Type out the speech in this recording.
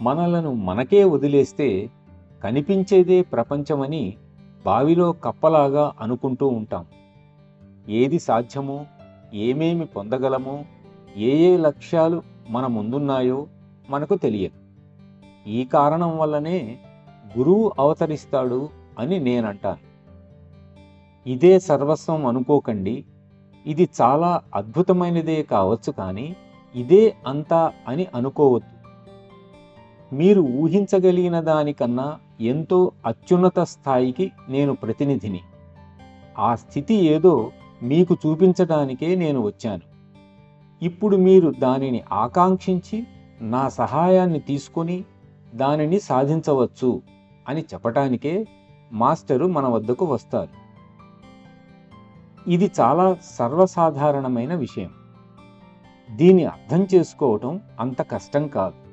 మనలను మనకే వదిలేస్తే కనిపించేదే ప్రపంచమని బావిలో కప్పలాగా అనుకుంటూ ఉంటాం. ఏది సాధ్యమో, ఏమేమి పొందగలమో, ఏ లక్ష్యాలు మన ముందున్నాయో మనకు తెలియదు. ఈ కారణం వల్లనే గురువు అవతరిస్తాడు అని నేనంటాను. ఇదే సర్వస్వం అనుకోకండి. ఇది చాలా అద్భుతమైనదే కావచ్చు, కానీ ఇదే అంతా అని అనుకోవద్దు. మీరు ఊహించగలిగిన దానికన్నా ఎంతో అత్యున్నత స్థాయికి నేను ప్రతినిధిని. ఆ స్థితి ఏదో మీకు చూపించడానికే నేను వచ్చాను. ఇప్పుడు మీరు దానిని ఆకాంక్షించి నా సహాయాన్ని తీసుకొని దానిని సాధించవచ్చు అని చెప్పటానికే మాస్టరు మన వద్దకు వస్తారు. ఇది చాలా సర్వసాధారణమైన విషయం. దీన్ని అర్థం చేసుకోవటం అంత కష్టం కాదు.